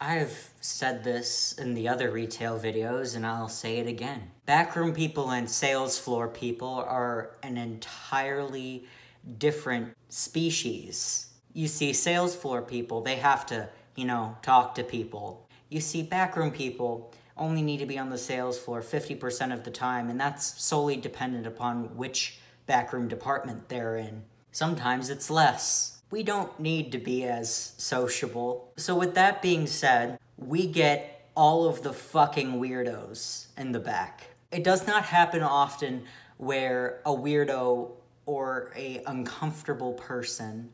I've said this in the other retail videos, and I'll say it again. Backroom people and sales floor people are an entirely different species. You see sales floor people, they have to, talk to people. You see backroom people only need to be on the sales floor 50% of the time, and that's solely dependent upon which backroom department they're in. Sometimes it's less. We don't need to be as sociable. So with that being said, we get all of the fucking weirdos in the back. It does not happen often where a weirdo or a uncomfortable person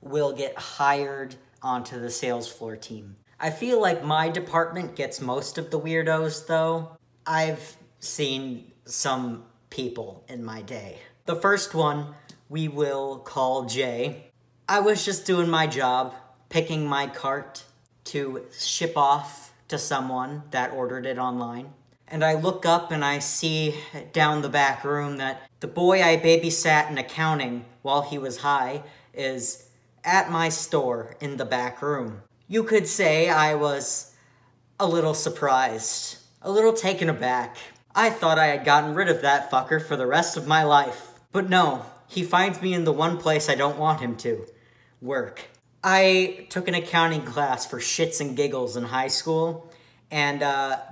will get hired onto the sales floor team. I feel like my department gets most of the weirdos though. I've seen some people in my day. The first one we will call Jay. I was just doing my job, picking my cart to ship off to someone that ordered it online. And I look up and I see down the back room that the boy I babysat in accounting while he was high is at my store in the back room. You could say I was a little surprised, a little taken aback. I thought I had gotten rid of that fucker for the rest of my life. But no, he finds me in the one place I don't want him to. Work. I took an accounting class for shits and giggles in high school, and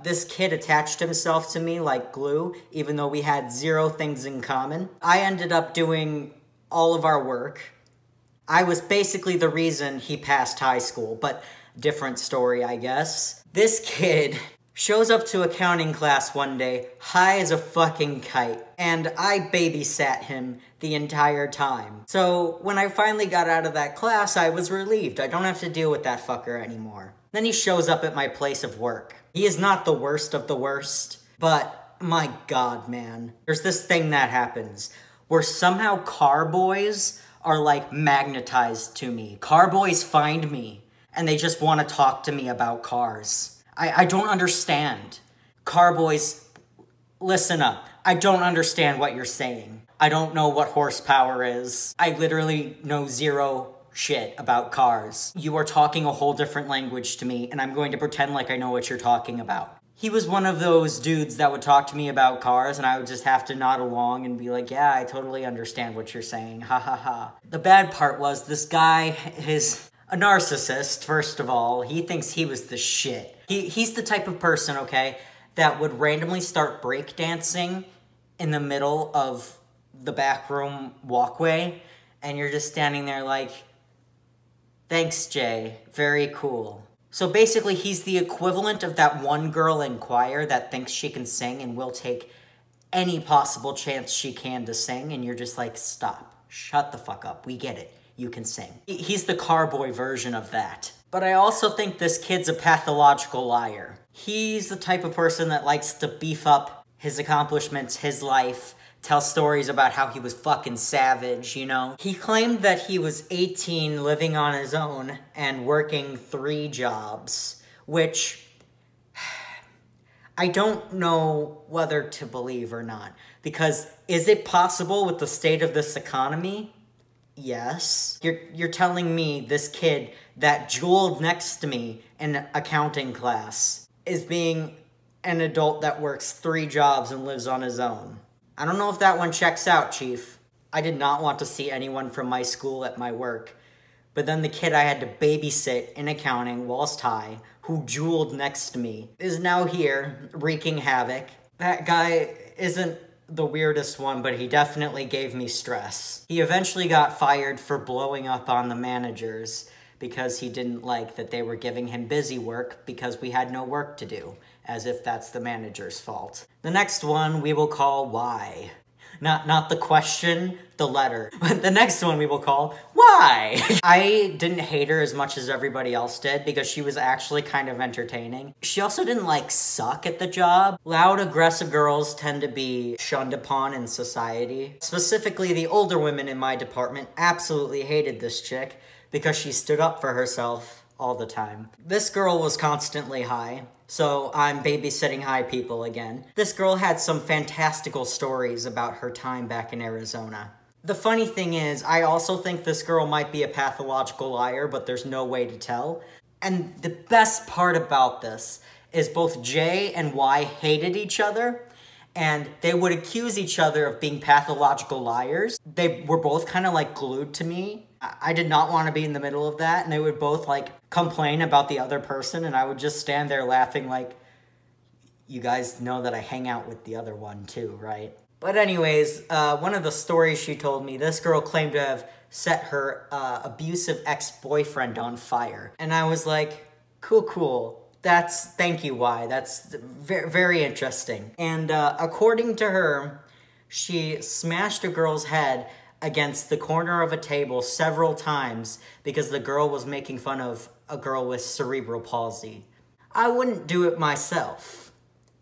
this kid attached himself to me like glue, even though we had zero things in common. I ended up doing all of our work. I was basically the reason he passed high school, but different story, I guess. This kid shows up to accounting class one day, high as a fucking kite, and I babysat him the entire time. So when I finally got out of that class, I was relieved. I don't have to deal with that fucker anymore. Then he shows up at my place of work. He is not the worst of the worst, but my God, man. There's this thing that happens where somehow car boys are like magnetized to me. Car boys find me and they just want to talk to me about cars. I don't understand. Car boys, listen up. I don't understand what you're saying. I don't know what horsepower is. I literally know zero shit about cars. You are talking a whole different language to me, and I'm going to pretend like I know what you're talking about. He was one of those dudes that would talk to me about cars, and I would just have to nod along and be like, yeah, I totally understand what you're saying. Ha ha ha. The bad part was this guy is a narcissist, first of all. He thinks he was the shit. He's the type of person, okay, that would randomly start breakdancing in the middle of the backroom walkway, and you're just standing there like, thanks, Jay. Very cool. So basically, he's the equivalent of that one girl in choir that thinks she can sing and will take any possible chance she can to sing, and you're just like, stop. Shut the fuck up. We get it. You can sing. He's the carboy version of that. But I also think this kid's a pathological liar. He's the type of person that likes to beef up his accomplishments, his life, tell stories about how he was fucking savage, you know? He claimed that he was 18, living on his own, and working 3 jobs, which I don't know whether to believe or not. Because is it possible with the state of this economy? Yes. You're telling me this kid that jeweled next to me in accounting class is being an adult that works 3 jobs and lives on his own. I don't know if that one checks out, Chief. I did not want to see anyone from my school at my work. But then the kid I had to babysit in accounting whilst high, who jeweled next to me, is now here, wreaking havoc. That guy isn't the weirdest one, but he definitely gave me stress. He eventually got fired for blowing up on the managers because he didn't like that they were giving him busy work because we had no work to do, as if that's the manager's fault. The next one we will call why. Not the question, the letter. But the next one we will call why. I didn't hate her as much as everybody else did because she was actually kind of entertaining. She also didn't like suck at the job. Loud, aggressive girls tend to be shunned upon in society. Specifically, the older women in my department absolutely hated this chick because she stood up for herself all the time. This girl was constantly high. So I'm babysitting high people again. This girl had some fantastical stories about her time back in Arizona. The funny thing is, I also think this girl might be a pathological liar, but there's no way to tell. And the best part about this is both J and Y hated each other, and they would accuse each other of being pathological liars. They were both kind of like glued to me. I did not want to be in the middle of that, and they would both like complain about the other person, and I would just stand there laughing like, you guys know that I hang out with the other one too, right? But anyways, one of the stories she told me, this girl claimed to have set her abusive ex-boyfriend on fire. And I was like, cool. Thank you, Y. That's very interesting. And according to her, she smashed a girl's head against the corner of a table several times because the girl was making fun of a girl with cerebral palsy. I wouldn't do it myself,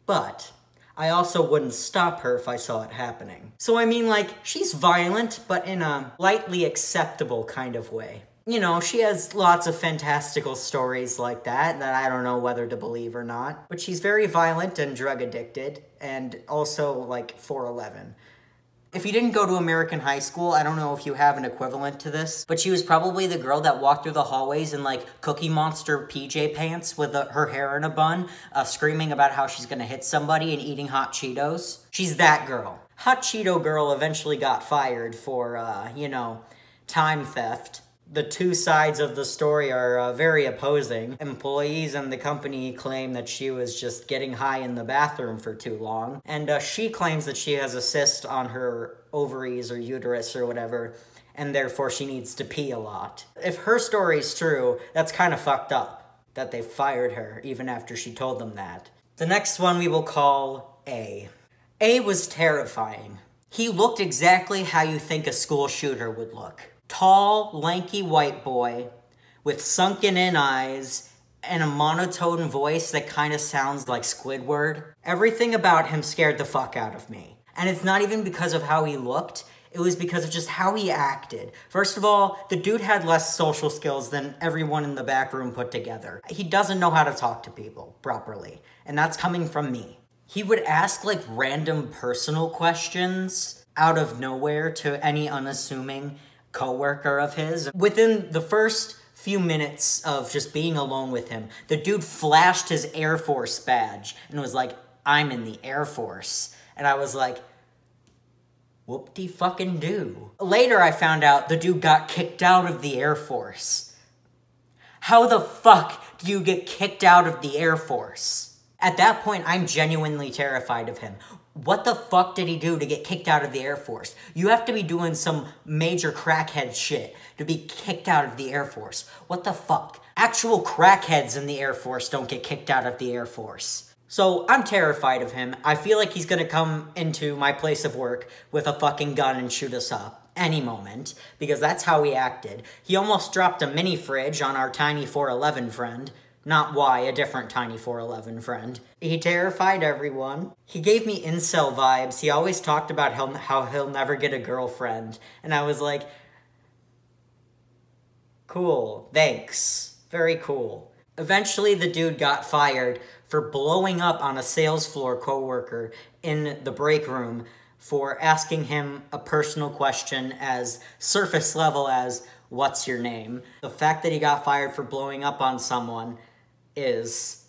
but I also wouldn't stop her if I saw it happening. So I mean, like, she's violent, but in a lightly acceptable kind of way. You know, she has lots of fantastical stories like that I don't know whether to believe or not. But she's very violent and drug addicted, and also, like, 4'11". If you didn't go to American high school, I don't know if you have an equivalent to this, but she was probably the girl that walked through the hallways in like Cookie Monster PJ pants with her hair in a bun, screaming about how she's gonna hit somebody and eating hot Cheetos. She's that girl. Hot Cheeto girl eventually got fired for, you know, time theft. The two sides of the story are very opposing. Employees and the company claim that she was just getting high in the bathroom for too long. And she claims that she has a cyst on her ovaries or uterus or whatever, and therefore she needs to pee a lot. If her story's true, that's kind of fucked up that they fired her even after she told them that. The next one we will call A. A was terrifying. He looked exactly how you think a school shooter would look. Tall, lanky white boy with sunken-in eyes and a monotone voice that kind of sounds like Squidward. Everything about him scared the fuck out of me. And it's not even because of how he looked, it was because of just how he acted. First of all, the dude had less social skills than everyone in the back room put together. He doesn't know how to talk to people properly, and that's coming from me. He would ask like random personal questions out of nowhere to any unassuming coworker of his. Within the first few minutes of just being alone with him, the dude flashed his Air Force badge and was like, I'm in the Air Force. And I was like, whoop-de-fucking-do. Later I found out the dude got kicked out of the Air Force. How the fuck do you get kicked out of the Air Force? At that point, I'm genuinely terrified of him. What the fuck did he do to get kicked out of the Air Force? You have to be doing some major crackhead shit to be kicked out of the Air Force. What the fuck? Actual crackheads in the Air Force don't get kicked out of the Air Force. So I'm terrified of him. I feel like he's gonna come into my place of work with a fucking gun and shoot us up any moment, because that's how he acted. He almost dropped a mini fridge on our tiny 4'11" friend. Not Y, a different tiny 4'11" friend. He terrified everyone. He gave me incel vibes. He always talked about how he'll never get a girlfriend. And I was like, cool, thanks. Very cool. Eventually, the dude got fired for blowing up on a Salesfloor coworker in the break room for asking him a personal question as surface level as, what's your name? The fact that he got fired for blowing up on someone is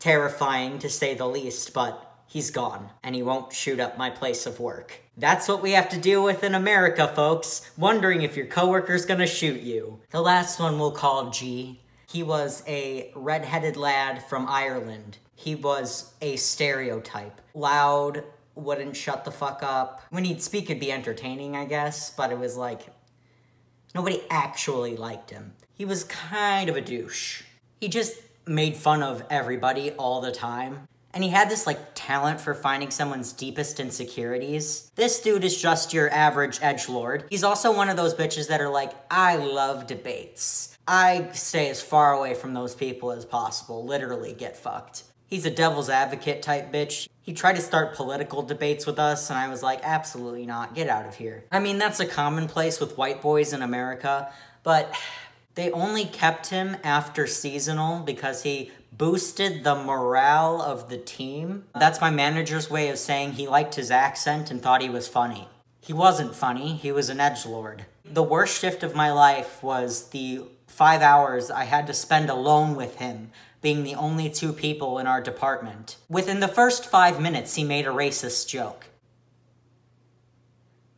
terrifying to say the least, but he's gone, and he won't shoot up my place of work. That's what we have to deal with in America, folks, wondering if your coworker's gonna shoot you. The last one we'll call G. He was a red-headed lad from Ireland. He was a stereotype. Loud, wouldn't shut the fuck up. When he'd speak, it'd be entertaining, I guess, but it was like, nobody actually liked him. He was kind of a douche. He just made fun of everybody all the time. And he had this, like, talent for finding someone's deepest insecurities. This dude is just your average edgelord. He's also one of those bitches that are like, I love debates. I stay as far away from those people as possible. Literally get fucked. He's a devil's advocate type bitch. He tried to start political debates with us, and I was like, absolutely not. Get out of here. I mean, that's a commonplace with white boys in America, but they only kept him after seasonal because he boosted the morale of the team. That's my manager's way of saying he liked his accent and thought he was funny. He wasn't funny, he was an edgelord. The worst shift of my life was the 5 hours I had to spend alone with him, being the only 2 people in our department. Within the first 5 minutes, he made a racist joke.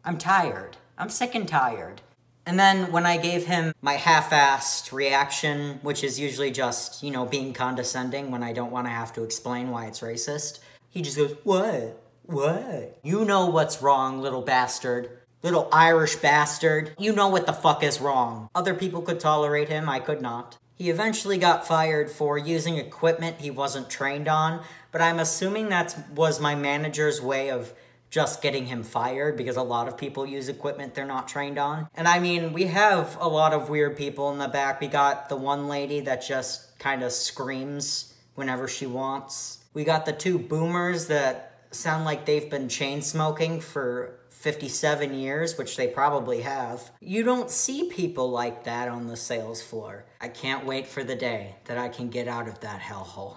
I'm tired. I'm sick and tired. And then when I gave him my half-assed reaction, which is usually just, being condescending when I don't want to have to explain why it's racist, he just goes, "What? What? You know what's wrong, little bastard. Little Irish bastard. You know what the fuck is wrong." Other people could tolerate him, I could not. He eventually got fired for using equipment he wasn't trained on, but I'm assuming that was my manager's way of just getting him fired, because a lot of people use equipment they're not trained on. And I mean, we have a lot of weird people in the back. We got the one lady that just kind of screams whenever she wants. We got the 2 boomers that sound like they've been chain smoking for 57 years, which they probably have. You don't see people like that on the sales floor. I can't wait for the day that I can get out of that hellhole.